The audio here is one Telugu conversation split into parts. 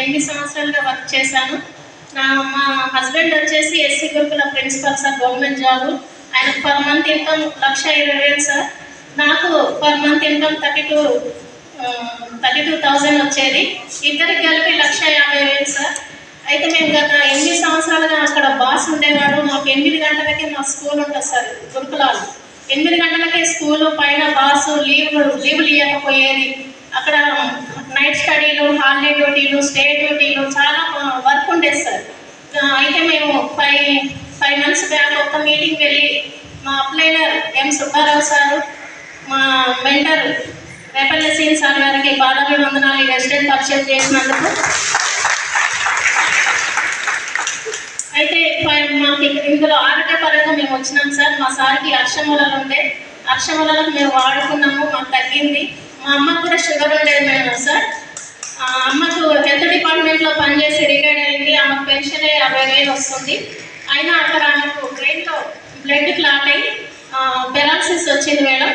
8 సంవత్సరాలుగా వర్క్ చేశాను. మా హస్బెండ్ వచ్చేసి ఎస్సీ గురుకుల ప్రిన్సిపల్ సార్, గవర్నమెంట్ జాబ్. ఆయనకు పర్ మంత్ ఇన్కమ్ 1,20,000 సార్. నాకు పర్ మంత్ ఇన్కమ్ 32,000 వచ్చేది. ఇద్దరికి కలిపి 1,50,000 సార్. అయితే మేము గత 8 సంవత్సరాలుగా అక్కడ బాస్ ఉండేవాడు. మాకు 8 గంటలకే మా స్కూల్ ఉంటుంది సార్, గురుకులాలు. 8 గంటలకే స్కూలు, పైన బాసు లీవులు ఇవ్వకపోయేది. అక్కడ నైట్ స్టడీలు, హాలిడే డ్యూటీలు, స్టే డ్యూటీలు, చాలా వర్క్ ఉండేది సార్. అయితే మేము 5 మంత్స్ బ్యాక్ ఒక మీటింగ్ వెళ్ళి మా అప్లైనర్ ఎం సుబ్బారావు సారు, మా మెంటర్ రేపల్లె సీన్ సార్ గారికి పాదాభివందనాలు రెసిడెంట్ పర్చేజ్ చేసినందుకు. అయితే మాకు ఇందులో ఆరోగ్యపరంగా మేము వచ్చినాం సార్. మా సార్కి అక్షమూలలు ఉండే, అక్షమూలలకు మేము వాడుకున్నాము, మాకు తగ్గింది. మా అమ్మకు కూడా షుగర్ ఉండేది మేడం సార్. అమ్మకు హెల్త్ డిపార్ట్మెంట్లో పనిచేసి రిటైర్డ్ అయింది. ఆమెకు పెన్షన్ 50,000 వస్తుంది. అయినా అక్కడ ఆమెకు బ్రెయిన్లో బ్లడ్ క్లాట్ అయ్యి పెరాలసిస్ వచ్చింది మేడం.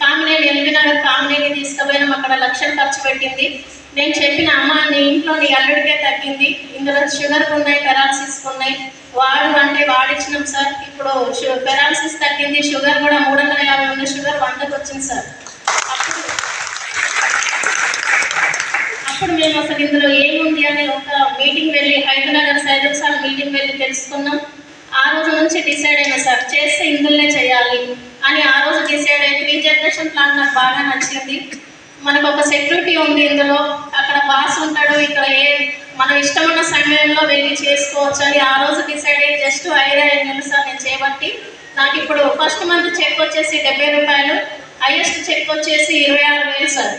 కామినేని ఎల్బీనగర్ కామినేని తీసుకుపోయినాం. అక్కడ లక్షలు ఖర్చు పెట్టింది. నేను చెప్పిన అమ్మ, నీ ఇంట్లో నీ అల్లుడికే తగ్గింది, ఇందులో షుగర్కి ఉన్నాయి, పెరాలసిస్కి ఉన్నాయి, వాడు అంటే వాడిచ్చినాం సార్. ఇప్పుడు పెరాలసిస్ తగ్గింది, షుగర్ కూడా 350 ఉంది, షుగర్ 100కి వచ్చింది సార్. అప్పుడు మేము అసలు ఇందులో ఏముంది అని ఒక మీటింగ్ వెళ్ళి, హైదరాబాద్ సైదుల్ సార్ మీటింగ్ వెళ్ళి తెలుసుకున్నాం. ఆ రోజు నుంచి డిసైడ్ అయినా సార్, చేస్తే ఇందులోనే చేయాలి అని ఆ రోజు డిసైడ్ అయింది. రీజనరేషన్ ప్లాన్ నాకు బాగా నచ్చింది. మనకు ఒక సెక్యూరిటీ ఉంది ఇందులో, అక్కడ బాస్ ఉంటాడు, ఇక్కడ మనం ఇష్టమున్న సమయంలో వెళ్ళి చేసుకోవచ్చు అని ఆ రోజు డిసైడ్ అయ్యి జస్ట్ 5 నెలలు సార్ నేను చేయబట్టి. నాకు ఇప్పుడు ఫస్ట్ మంత్ చెక్ వచ్చేసి 70 రూపాయలు, హైయెస్ట్ చెక్ వచ్చేసి 26,000 సార్.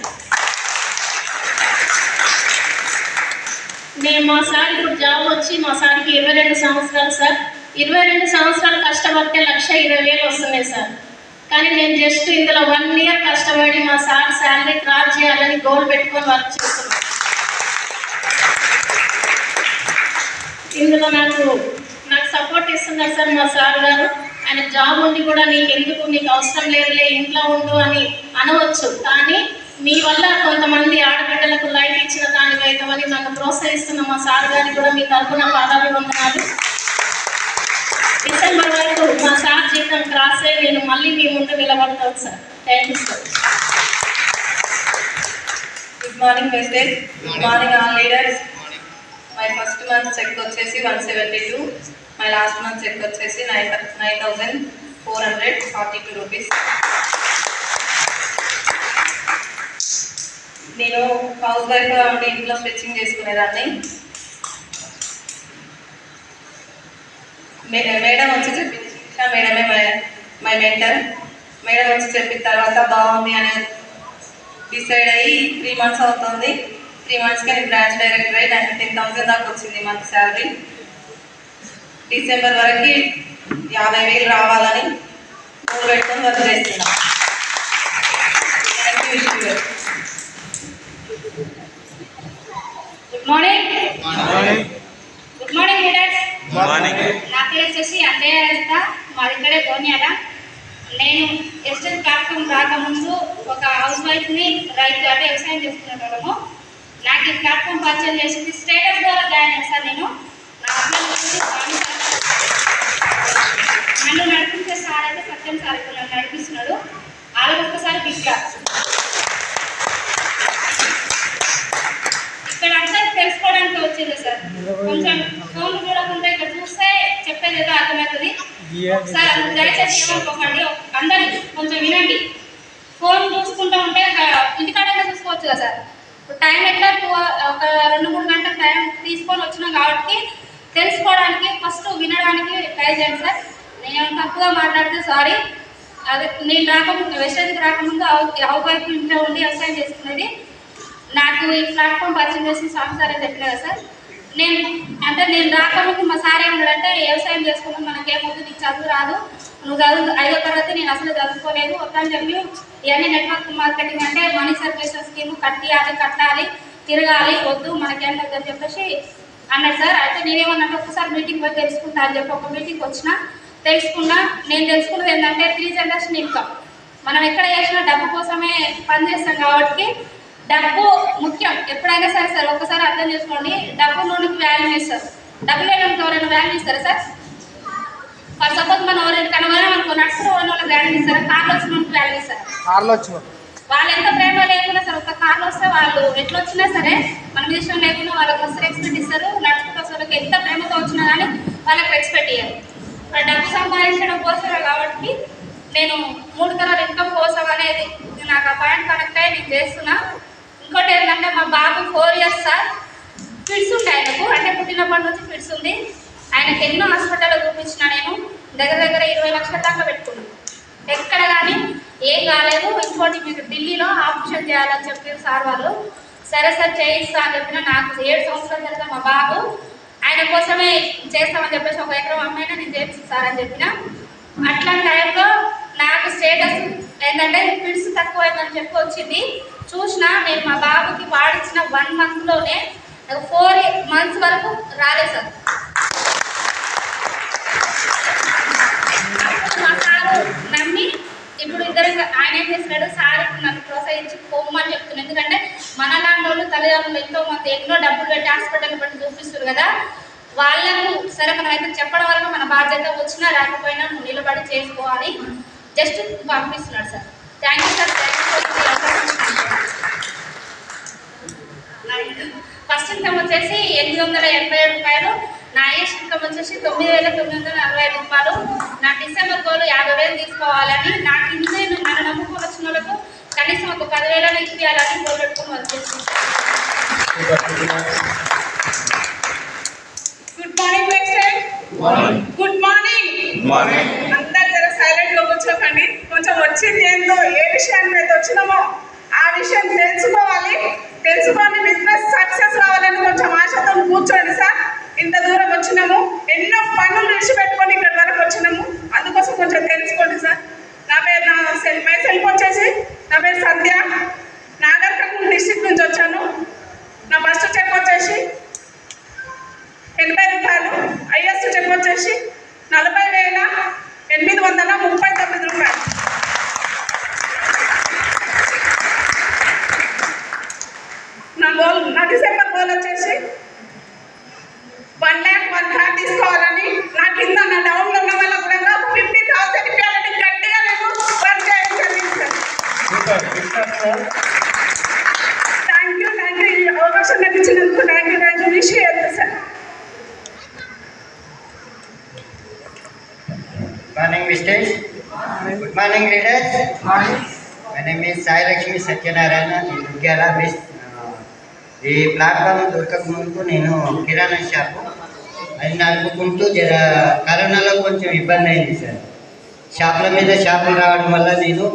నేను మా సార్ ఇప్పుడు జాబ్ వచ్చి మా సార్కి 22 సంవత్సరాలు సార్. 22 సంవత్సరాలు కష్టపడితే 1,20,000 వస్తున్నాయి సార్. కానీ నేను జస్ట్ ఇందులో 1 ఇయర్ కష్టపడి మా సార్ శాలరీ క్రాస్ చేయాలని గోల్ పెట్టుకొని వర్క్ చేస్తున్నాను. ఇందులో నాకు సపోర్ట్ ఇస్తున్నారు సార్ మా సార్ గారు. ఆయన జాబ్ ఉండి కూడా నీకు అవసరం లేదులే, ఇంట్లో ఉండు అని అనవచ్చు, కానీ మీ వల్ల కొంతమంది ఆడబిడ్డలకు లైఫ్ ఇచ్చిన దానికి అవుతామని నన్ను ప్రోత్సహిస్తున్న మా సార్ గారికి కూడా మీ తరఫున పాదాభివందనాలు. డిసెంబర్ వరకు మా సార్ జీతం క్రాస్ అయ్యి నేను మళ్ళీ మీ ముందు నిలబడతాను sir. Thank you sir. Good morning message. Good morning all leaders. My first month check వచ్చేసి 172. మై లాస్ట్ మంత్ చెక్ వచ్చేసి 9,442 రూపీస్. నేను హౌస్ వైఫ్గా ఉండి ఇంట్లో స్టిచ్చింగ్ చేసుకునేదాన్ని. మేడం వచ్చి చెప్పింది, మేడమే మై మెంటర్. మేడం వచ్చి చెప్పిన తర్వాత బాగుంది అని డిసైడ్ అయ్యి 3 మంత్స్ అవుతుంది. 3 మంత్స్కి నేను బ్రాంచ్ డైరెక్టర్ అయ్యి 10,000 దాకా వచ్చింది మంత్ శాలరీ. డిసెంబర్ వరకు 50,000 రావాలని గోల్ పెట్టుకొని వర్క్ చేస్తున్నాను. Thank you. Good morning. Good morning leaders. నా పేరు వచ్చేసి అన్నయ్య రజిత, మాది ఇక్కడే గోన్యాల. నేను ఎస్టేట్ ప్లాట్ఫామ్ రాకముందు ఒక హౌస్ వైఫ్ని, రైతు అంటే వ్యవసాయం చేసుకునేటోళ్ళము. నాకు ఈ ప్లాట్ఫామ్ పరిచయం చేసింది స్టేటస్ ద్వారా జాయిన్ అయ్యాను సార్. నేను నా అబ్బాయి వచ్చేసి నన్ను నడిపించే సార్ అయితే సత్యం సార్ ఇప్పుడు నన్ను నడిపిస్తున్నాడు. వాళ్ళకి ఒక్కసారి బిగ్ క్లాస్. ఇక్కడ అంతా తెలుసుకోవడానికి వచ్చింది సార్. కొంచెం ఫోన్లు చూడకుండా ఇక్కడ చూస్తే చెప్పేది ఏదో అర్థమవుతుంది. ఒకసారి దయచేసి ఏమనుకోకండి, అందరూ కొంచెం వినండి. ఫోన్ చూసుకుంటూ ఉంటే ఇంటికాడైనా చూసుకోవచ్చు కదా సార్. ఇప్పుడు టైం ఎట్లా ఒక 2-3 గంటల టైం తీసుకొని వచ్చినాం కాబట్టి తెలుసుకోవడానికి ఫస్ట్ వినడానికి ట్రై చేయండి సార్. నేను తప్పుగా మాట్లాడితే సారీ. అదే నేను రాకముందు వెస్టేజ్కి రాకముందు హౌస్ వైఫ్ ఇంట్లో ఉండి వ్యవసాయం చేసుకునేది. నాకు ఈ ప్లాట్ఫామ్ పరిచయం చేసిన స్వామి సార్ అని చెప్పిన కదా సార్. నేను రాకముందు మా సార్ ఏమన్నాడంటే, వ్యవసాయం చేసుకున్నాం మనకేమవుతుంది, నీకు చదువు రాదు, నువ్వు చదువు 5వ తరగతి, నేను అసలు చదువుకోలేదు వద్దని చెప్పి ఇవన్నీ నెట్వర్క్ మార్కెటింగ్ అంటే మనీ సర్క్యులేషన్ స్కీమ్ కట్టాలి, తిరగాలి, వద్దు మనకేం వద్దని చెప్పేసి అన్నాడు సార్. అయితే నేనేమన్నట్టు ఒకసారి మీటింగ్ పోయి తెలుసుకుంటా అని చెప్పి ఒక మీటింగ్కి తెలుసుకున్నా. నేను తెలుసుకున్నది ఏంటంటే 3 జనరేషన్ ఇన్కమ్. మనం ఎక్కడ చేసినా డబ్బు కోసమే పని చేస్తాం కాబట్టి డబ్బు ముఖ్యం ఎప్పుడైనా సరే సార్. ఒక్కసారి అర్థం చేసుకోండి, డబ్బు నోటికి వాల్యూ ఇస్తారు. డబ్బు లేడానికి ఎవరైనా వాల్యూ ఇస్తారా సార్? ఫర్ సపోజ్ మనం ఎవరైనా కనబడే మనకు నడుచుకుని వాళ్ళకి వాల్యూ ఇస్తారా? కార్లో వచ్చిన వాళ్ళకి వాల్యూ ఇస్తారా? కార్లో వచ్చిన వాళ్ళు ఎంత ప్రేమ లేకుండా సరే, ఒక కార్లో వస్తే వాళ్ళు ఎట్లా వచ్చినా సరే మన మీద ఇష్టం లేకుండా వాళ్ళకి వస్తే రెస్పెక్ట్ ఇస్తారు. నడుచుకుంటూ వస్తే వాళ్ళకి ఎంత ప్రేమతో వచ్చినా కానీ వాళ్ళకి రెస్పెక్ట్ ఇయ్యారు. డబ్బు సంపాదించడం కోసమే కాబట్టి నేను 3 తరాల ఇన్కమ్ కోసం అనేది నాకు ఆ పాయింట్ కనెక్ట్ అయ్యి నేను చేస్తున్నా. ఇంకోటి ఏంటంటే మా బాబు 4 years సార్, ఫిట్స్ ఉంటాయి ఆయనకు, అంటే పుట్టినప్పటి నుంచి ఫిట్స్ ఉంది. ఆయనకు ఎన్నో హాస్పిటల్లో చూపించిన నేను దగ్గర 20 లక్షల దాకా పెట్టుకున్నాను. ఎక్కడ కానీ ఏం కాలేదు. ఇంకోటి మీకు ఢిల్లీలో ఆపరేషన్ చేయాలని చెప్పారు సార్ వాళ్ళు. సరే సార్ చేయిస్తా అని చెప్పిన. నాకు 7 సంవత్సరాల తర్వాత మా బాబు, ఆయన కోసమే చేస్తామని చెప్పేసి 1 ఎకరం అమ్మైనా నేను చేపిస్తారని చెప్పిన. అట్లాంటి టైంలో నాకు స్టేటస్ ఏంటంటే ఫిట్స్ తక్కువైందని చెప్పి వచ్చింది. చూసిన నేను మా బాబుకి వాడిచ్చిన 1 monthలోనే నాకు 4 months వరకు రాలేదు సార్. మా సారు నమ్మి ఇప్పుడు ఇద్దరు ఆయన ఏం చేస్తున్నాడు సార్, ఇప్పుడు నన్ను ప్రోత్సహించి పోమని చెప్తున్నాను. ఎందుకంటే మన లాంటి వాళ్ళు తల్లిదండ్రులు ఎంతో మంది ఎన్నో డబ్బులు పెట్టి హాస్పిటల్ పెట్టి చూపిస్తారు కదా, వాళ్ళకు సరే మనం అయితే చెప్పడం వల్ల మన బాధ్యత వచ్చినా రాకపోయినా నువ్వు నిలబడి చేసుకోవాలి జస్ట్ పంపిస్తున్నాడు sir. Thank you sir. First income వచ్చేసి 887 రూపాయలు. నా హైయెస్ట్ ఇన్కమ్ వచ్చేసి 9,945 రూపాయలు. నా డిసెంబర్ గోల్ 50,000 తీసుకోవాలని, నాకు ఇంతే నన్ను నమ్ముకొని వచ్చిన వాళ్ళకు కనీసం ఒక 10,000 ఇప్పించాలని గోల్ పెట్టుకుని వచ్చేసి. Good morning good morning. అందరు జర సైలెంట్ గా కూర్చోకండి. కొంచెం వచ్చింది ఏందో, ఏ విషయాన్ని మీద వచ్చినామో ఆ విషయం తెలుసుకోవాలి. తెలుసుకొని బిజినెస్ సక్సెస్ కావాలని కొంచెం ఆశతో కూర్చోండి సార్. ఇంత దూరం వచ్చినాము, ఎన్నో పనులు విడిచిపెట్టుకొని ఇక్కడ వరకు వచ్చినాము. అందుకోసం కొంచెం తెలుసుకోండి సార్. మై సెల్ఫ్ వచ్చేసి నా పేరు సంధ్య, నాగర్ కర్నూలు డిస్ట్రిక్ట్ నుంచి వచ్చాను. నా ఫస్ట్ చెక్ వచ్చేసి 80 రూపాయలు. హైయెస్ట్ చెక్ వచ్చేసి 40,839 రూపాయలు. నా డిసెంబర్ గోల్ వచ్చేసి 1 lakh తీసుకోవాలని. నా కింద నా డౌన్లో ఉన్న వాళ్ళ కూడా 50,000 ఇవ్వాలని గట్టిగా నేను వర్క్ చేయించాను సార్. థ్యాంక్ యూ ఈ అవకాశం నాకు ఇచ్చినందుకు థ్యాంక్ యూ విష్ చేయాలి sir. Morning, Misters. Good morning, readers. My name is Sai Lakshmi Satyanarayana in Duggala. ఈ ప్లాట్ఫామ్ దొరకక ముందు నేను కిరాణా షాపు అది నడుపుకుంటూ కరోనాలో కొంచెం ఇబ్బంది అయింది సార్. షాపుల మీద షాపులు రావడం వల్ల నేను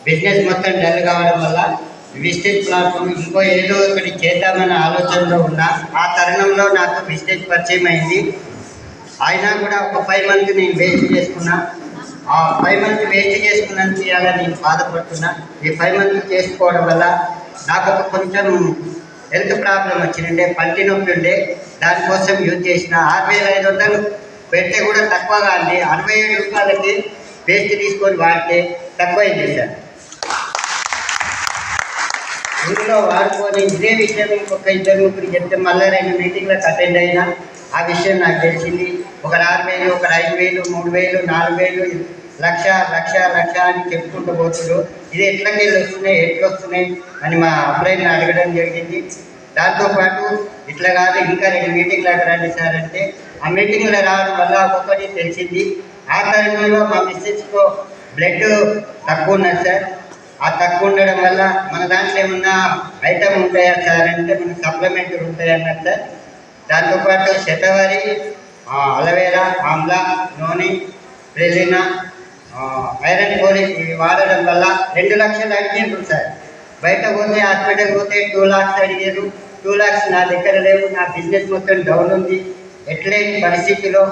బిజినెస్ మొత్తం డల్ కావడం వల్ల విస్టేజ్ ప్లాట్ఫామ్ ఇంకో ఏదో ఒకటి చేద్దామన్న ఆలోచనలో ఉన్నా. ఆ తరుణంలో నాకు విస్టేజ్ పరిచయం అయింది. అయినా కూడా ఒక 5 months నేను వేస్ట్ చేసుకున్నా. ఆ 5 months వేస్ట్ చేసుకున్నాను చేయాలని నేను బాధపడుతున్నా. ఈ 5 months చేసుకోవడం వల్ల నాకు ఒక కొంచెం హెల్త్ ప్రాబ్లం వచ్చిండే, పంటి నొప్పి ఉండే. దానికోసం యూజ్ చేసిన 6,500 పెడితే కూడా తక్కువగా అండి. 67 రూపాయలకి పేస్ట్ తీసుకొని వాడితే తక్కువైంది సార్. ఇందులో వాడుకొని ఇదే విషయం ఇంకొక 2-3 చెప్తే మళ్ళీ 2 మీటింగ్లకు అటెండ్ అయినా ఆ విషయం నాకు తెలిసింది. ఒకరు 6,000, ఒకరు 5,000, 3,000, 4,000, లక్ష అని చెప్పుకుంటూ పోతున్నారు. ఇది ఎట్లకెళ్ళి వస్తున్నాయి అని మా అబ్బాయిని అడగడం జరిగింది. దాంతోపాటు ఇట్లా కాదు ఇంకా 2 మీటింగ్లకు రండి సార్ అంటే ఆ మీటింగ్లో రావడం వల్ల ఒక్కొక్కటి తెలిసింది. ఆ తరుణంలో మా మిస్సెస్కు బ్లడ్ తక్కువ ఉన్నది సార్. ఆ తక్కువ ఉండడం వల్ల మన దాంట్లో ఏమన్నా ఐటమ్ ఉంటాయా సార్ అంటే మనకు సప్లిమెంటరీ ఉంటాయి అన్నారు సార్. దాంతోపాటు శతవరి, అలవేరా, ఆమ్లా, నూనె, ప్రెలినా, ఐరన్ పోలిక్ ఇవి వాడడం వల్ల 2 లక్షలు అడిగారు సార్. బయట పోతే హాస్పిటల్ పోతే 2 lakhs అడిగారు. 2 lakhs నా దగ్గర లేవు. నా బిజినెస్ మొత్తం డౌన్ ఉంది. ఎట్లేని పరిస్థితిలో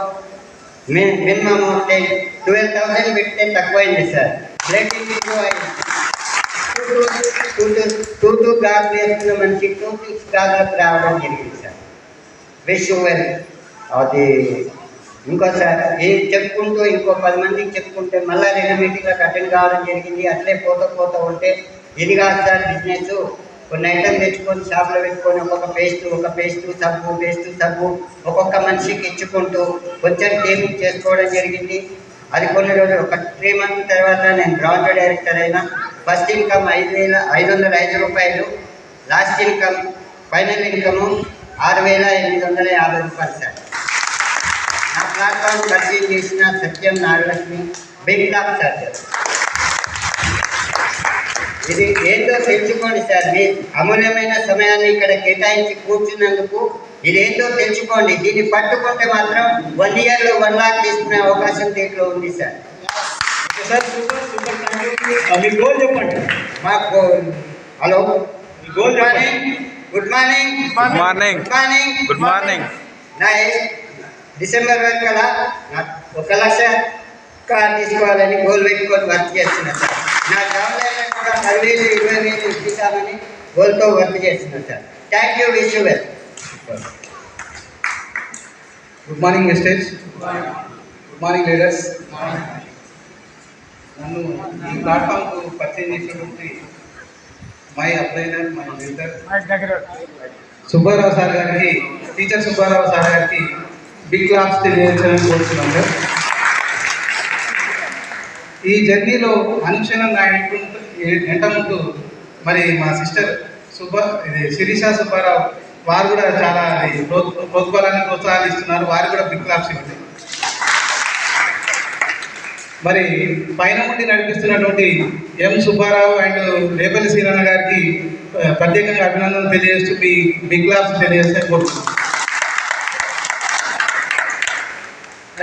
మినిమం 12,000 పెడితే తక్కువైంది సార్. బ్లడ్ ఎక్కువ అయింది. 2 గాజులు వేసుకున్న మనిషి 2 గాజులకు రావడం జరిగింది సార్. విష్ అది ఇంకోసారి ఏం చెప్పుకుంటూ ఇంకో 10 మందికి చెప్పుకుంటే మళ్ళీ 2 మీటింగ్లకు అటెండ్ కావడం జరిగింది. అట్లే పోతూ ఉంటే ఇది కాదు సార్ బిజినెస్ కొన్ని ఐటమ్ తెచ్చుకొని షాప్లో పెట్టుకొని ఒక్కొక్క పేస్టు సబ్బు ఒక్కొక్క మనిషికి ఇచ్చుకుంటూ కొంచెం టేమింగ్ చేసుకోవడం జరిగింది. అది కొన్ని రోజులు ఒక 3 months తర్వాత నేను బ్రాంచ్ డైరెక్టర్ అయినా. ఫస్ట్ ఇన్కమ్ 5,505 రూపాయలు, లాస్ట్ ఇన్కమ్ ఫైనల్ ఇన్కమ్ 6,850 రూపాయలు సార్. నా ప్లాట్ఫామ్ పరిచయం చేసిన సత్యం నాగలక్ష్మి బిగ్ క్లాప్ సార్. ఇది ఏంటో తెలుసుకోండి సార్. మీ అమూల్యమైన సమయాన్ని ఇక్కడ కేటాయించి కూర్చున్నందుకు ఇదేంటో తెలుసుకోండి. దీన్ని పట్టుకుంటే మాత్రం 1 yearలో 1 lakh తీసుకునే అవకాశం దీంట్లో ఉంది సార్. మీ గోల్ చెప్పండి. మాకు హలో గోల్ గుడ్ మార్నింగ్. నా డిసెంబర్ వరకు అలా 1 లక్ష కార్ తీసుకోవాలని గోల్ పెట్టుకొని వర్క్ చేస్తున్నా సార్. నా జాబ్లో కూడా 10,000 20,000 ఇప్పించాలని గోల్తో వర్క్ చేస్తున్నా sir. Thank you. Wish you well. Good morning Vestige. Good morning leaders. నన్ను ఈ ప్లాట్ఫామ్కు పరిచయం చేసినటువంటి my upliner my mentor Subbarao sir గారికి, టీచర్ సుబ్బారావు సార్ గారికి బిగ్ క్లాప్స్ తెలియజేయాలని కోరుతున్నాను సార్. ఈ జర్నీలో అనుక్షణం నా వెంట ఉంటూ మరి మా సిస్టర్ శిరీష సుబ్బారావు వారు కూడా చాలా ప్రోత్సాహాన్ని ఇస్తున్నారు. వారు కూడా బిగ్ క్లాప్స్ ఇవ్వండి. మరి పైన నుండి నడిపిస్తున్నటువంటి ఎం సుబ్బారావు అండ్ రేపల్లి శ్రీరణ గారికి ప్రత్యేకంగా అభినందనలు తెలియజేస్తూ మీ బిగ్ క్లాప్స్ తెలియజేస్తే కోరుతున్నాను.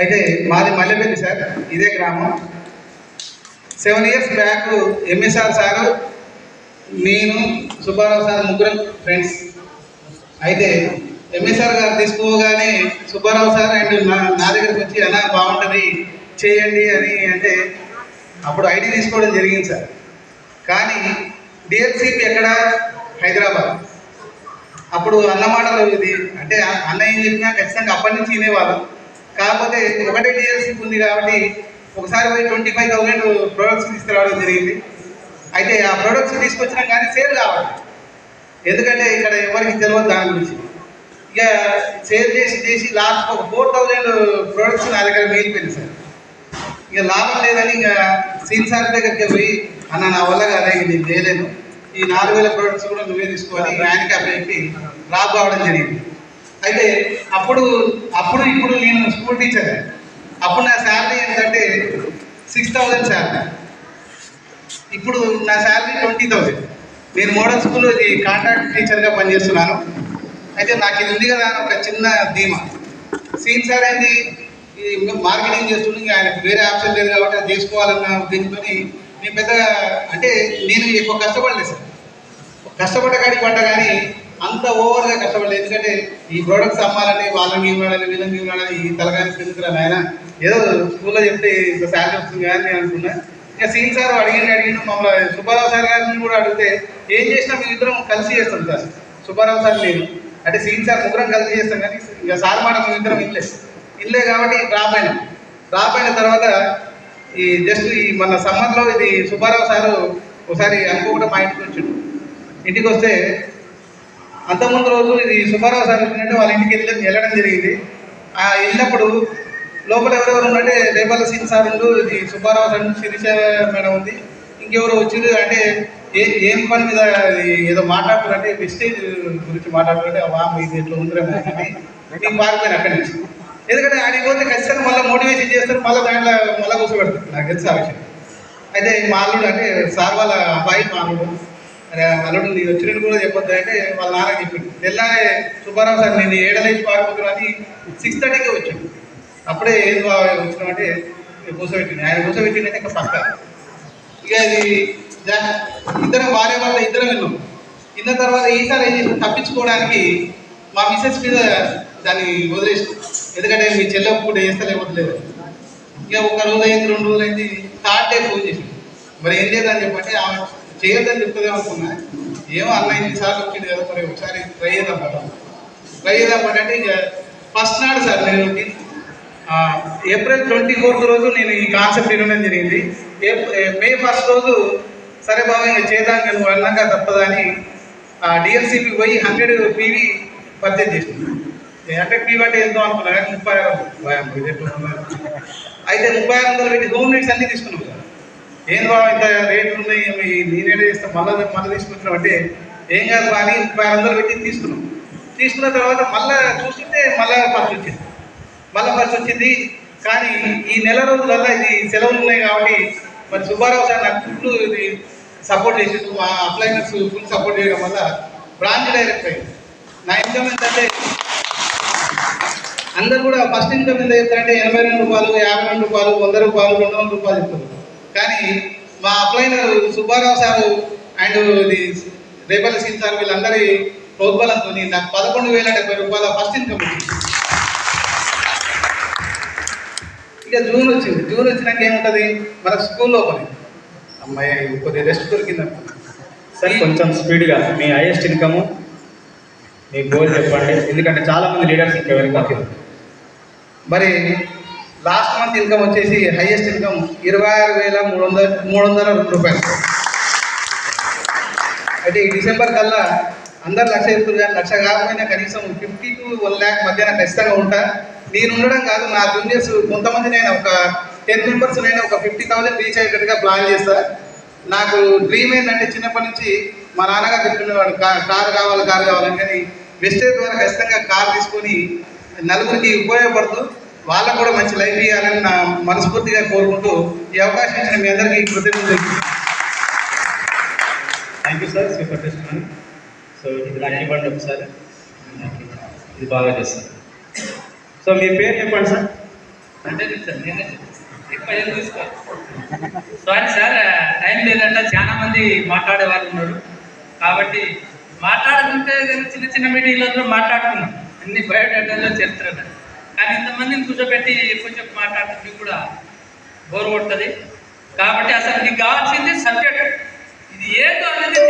అయితే మాది మల్లెపల్లి సార్, ఇదే గ్రామం. 7 years బ్యాక్ ఎంఎస్ఆర్ సారు, నేను, సుబ్బారావు సార్ ముగ్గురం ఫ్రెండ్స్. అయితే ఎంఎస్ఆర్ గారు తీసుకోగానే సుబ్బారావు సార్ అండ్ నా దగ్గరికి వచ్చి అలా బాగుంటుంది చేయండి అని అంటే అప్పుడు ఐడి తీసుకోవడం జరిగింది సార్. కానీ డిఎల్సిపి ఎక్కడ? హైదరాబాద్. అప్పుడు అన్నమాటలు ఇది అంటే అన్న ఏం చెప్పినా ఖచ్చితంగా అప్పటి నుంచి వినేవాళ్ళం. కాకపోతే ఒకటే డిఎల్సిపి ఉంది కాబట్టి ఒకసారి పోయి 25,000 ప్రొడక్ట్స్ తీసుకురావడం జరిగింది. అయితే ఆ ప్రొడక్ట్స్ తీసుకొచ్చినా కానీ సేల్ కావాలి, ఎందుకంటే ఇక్కడ ఎవరికి తెలియదు దాని గురించి. ఇక సేల్ చేసి లాస్ట్ ఒక 4,000 ప్రొడక్ట్స్ నా దగ్గర మిగిలిపోయింది సార్. ఇక లాభం లేదని ఇక సీన్ సార్ దగ్గరికి పోయి, అన్న నా వల్ల కదా ఇక నేను చేయలేను, ఈ 4,000 ప్రొడక్ట్స్ కూడా నువ్వే తీసుకోవాలి ఆయనకి అప్పచెప్పి లాభ కావడం జరిగింది. అయితే అప్పుడు ఇప్పుడు నేను స్కూల్ టీచర్. అప్పుడు నా శాలరీ ఏంటంటే 6,000 శాలరీ. ఇప్పుడు నా శాలరీ 20,000. నేను మోడల్ స్కూల్లో ఇది కాంట్రాక్ట్ టీచర్గా పనిచేస్తున్నాను. అయితే నాకు ఇది ఉంది కదా ఒక చిన్న ధీమా. సీన్ సార్ అయింది ఈ మార్కెటింగ్ చేస్తుండే, ఆయనకు వేరే ఆప్షన్ లేదు కాబట్టి అది చేసుకోవాలన్న దీంతో నేను పెద్దగా అంటే నేను ఎక్కువ కష్టపడలేదు సార్. కష్టపడ్డ కాడికి పడ్డా కానీ అంత ఓవర్గా కష్టపడలేదు. ఎందుకంటే ఈ ప్రోడక్ట్స్ అమ్మాలని వాళ్ళని ఇవ్వాలని వీళ్ళని ఇవ్వాలని ఈ తలగాని ఎందుకురా నాయన, ఏదో స్కూల్లో చెప్తే ఇంత శాలరీ వస్తుంది కానీ నేను అనుకున్నా. ఇంకా సీన్ సార్ అడిగిన మమ్మల్ని సుబ్బారావు సార్ గారిని కూడా అడిగితే ఏం చేసినా మేము ఇద్దరం కలిసి చేస్తాం సార్. సుబ్బారావు సార్ నేను అంటే సీన్ సార్ ముగ్గురం కలిసి చేస్తాం కానీ ఇంకా సార్ మాట మేము ఇద్దరం ఇల్లే కాబట్టి డ్రాప్ అయిన తర్వాత ఈ జస్ట్ ఈ మన సమ్మర్లో ఇది సుబ్బారావు సారు ఒకసారి అనుకోకుండా మా ఇంటికి వచ్చాడు. ఇంటికి వస్తే అంతకుముందు రోజు ఇది సుబ్బారావు సార్ వచ్చినట్టే వాళ్ళ ఇంటికి వెళ్ళడం జరిగింది. ఆ వెళ్ళినప్పుడు లోపల ఎవరెవరు ఉన్నట్టే రేపల్లి సీన్ సార్ ఉండు, ఇది సుబ్బారావు సార్ శిరీష మేడం ఉంది, ఇంకెవరు వచ్చింది అంటే ఏం పని మీద ఏదో మాట్లాడుతున్నారంటే వెస్టేజ్ గురించి మాట్లాడుతుంటే వామ్ ఇది ఎట్లా ఉందిరేమో అని నేను పారిపోయాను అక్కడి నుంచి. ఎందుకంటే ఆడికి పోతే ఖచ్చితంగా మళ్ళీ మోటివేషన్ చేస్తారు, మళ్ళీ దాంట్లో మళ్ళీ కూర్చోబెడతారు. నాకు తెలుసు ఆ విషయం. అయితే మా అల్లుడు అంటే సార్ వాళ్ళ అబ్బాయి మా అల్లుడు, అల్లుడు నీ వచ్చినట్టు కూడా చెప్పొద్దు అంటే వాళ్ళ నాన్న చెప్పింది. తెల్లారే సుబ్బారావు సార్ నేను 7 పారిపోతున్నాను అని 6:30కే వచ్చాడు. అప్పుడే ఏం వచ్చినామంటే కూర్చోబెట్టింది. ఆయన కూర్చోబెట్టిందంటే ఇంకా పక్క ఇక అది ఇద్దరం భార్య వాళ్ళ ఇద్దరం వెళ్ళాం. విన్న తర్వాత ఈసారి ఏం చేసి తప్పించుకోవడానికి మా మిసెస్ మీద దాన్ని వదిలేసి, ఎందుకంటే మీ చెల్లె కూడా చేస్తలే వదిలేదు. ఇక 1 రోజు అయింది, 2 రోజులు అయింది, 3rd day ఫోన్ చేసి మరి ఏం లేదని చెప్పంటే ఆమె చేయొద్దని చెప్తుంది అనుకున్నా. ఏమో అన్న 8 సార్లు వచ్చింది కదా మరి ఒకసారి ట్రై చేద్దాం అంటే ఇక ఫస్ట్ నాడు సార్ నేను April 24th రోజు నేను ఈ కాన్సెప్ట్ వినడం జరిగింది. May 1st రోజు సరే బాబా ఇంకా చేద్దాం, నేను వెళ్ళాక తప్పదని డిఎల్సిపి పోయి 100 పీవీ పర్చేజ్ చేసింది. 100 పీవీ అంటే ఎంతో అనుకున్నారు కానీ 36 అయితే 3600 పెట్టి హోమ్ నీడ్స్ అన్నీ తీసుకున్నాం సార్. ఏం బాబు ఇంత రేట్లు ఉన్నాయి నేనేడే చేస్తాను మళ్ళీ తీసుకుంటున్నాం అంటే ఏం కాదు కానీ 3600 పెట్టి తీసుకున్నాం. తీసుకున్న తర్వాత మళ్ళీ చూస్తుంటే మళ్ళీ ఫస్ట్ వచ్చింది. కానీ ఈ నెల రోజులల్లో ఇది సెలవులు ఉన్నాయి కాబట్టి మరి సుబ్బారావు సార్ నాకు ఫుల్ ఇది సపోర్ట్ చేసిండు. మా అప్లైనర్స్ ఫుల్ సపోర్ట్ చేయడం వల్ల బ్రాంచ్ డైరెక్టర్ అయింది. నా ఇన్కమ్ ఏంటంటే అందరు కూడా ఫస్ట్ ఇన్కమ్ ఎంత చెప్తారంటే 82 రూపాయలు, 52 రూపాయలు, 100 రూపాయలు, 200 రూపాయలు చెప్తారు. కానీ మా అప్లైనర్ సుబ్బారావు సారు అండ్ ఇది రేపల్లి సీన్ సార్ వీళ్ళందరి ప్రోద్బలంతో నాకు 11,070 రూపాయల ఫస్ట్ ఇన్కమ్ వచ్చింది. ఇక జూన్ వచ్చినాక ఏముంటుంది మనకు స్కూల్లో పని అమ్మాయి కొద్దిగా రెస్ట్ దొరికింది. సార్ కొంచెం స్పీడ్గా మీ హైయెస్ట్ ఇన్కమ్ మీ గోల్ చెప్పండి, ఎందుకంటే చాలామంది లీడర్స్ ఇంకా వెనుక. మరి లాస్ట్ మంత్ ఇన్కమ్ వచ్చేసి హైయెస్ట్ ఇన్కమ్ 26,302 రూపాయలు. అయితే ఈ డిసెంబర్ కల్లా అందరు 1,00,000 చెప్తారు కానీ 1,00,000 కాకపోయినా కనీసం 50 to 1 lakh మధ్యన ఖచ్చితంగా ఉంటా. నేను ఉండడం కాదు, నా జూనియర్స్ కొంతమంది నేను ఒక 10 మెంబర్స్ నేను ఒక 50,000 రీచ్ అయ్యేటట్టుగా ప్లాన్ చేస్తా. నాకు డ్రీమ్ ఏంటంటే చిన్నప్పటి నుంచి మా నాన్నగారు చెప్తున్నవాడు కారు కావాలని, కానీ వెస్టేజ్ ద్వారా ఖచ్చితంగా కారు తీసుకొని నలుగురికి ఉపయోగపడుతూ వాళ్ళకు కూడా మంచి లైఫ్ ఇవ్వాలని నా మనస్ఫూర్తిగా కోరుకుంటూ ఈ అవకాశం ఇచ్చిన మీ అందరికీ కృతజ్ఞతలు. Thank you sir, super test. So ఇది నాకు ఇవ్వండి ఒకసారి, ఇది బాగా చేస్తారు. సో మీ పేరు చెప్పండి సార్. అంటే సార్ నేనే ఎక్కువ తీసుకోవాలి. సారీ సార్, టైం లేదంటే చాలా మంది మాట్లాడే వాళ్ళు ఉన్నారు కాబట్టి మాట్లాడుకుంటే చిన్న చిన్న మీటింగ్లలో మాట్లాడుకున్నాం అన్ని బయోడేటాలో చరిత్ర. కానీ ఇంతమందిని కూర్చోబెట్టి కొంచెం మాట్లాడుతుంది కూడా బోర్ కొడుతుంది. కాబట్టి అసలు నీకు కావాల్సింది సబ్జెక్ట్ ఇది ఏంటో అనేది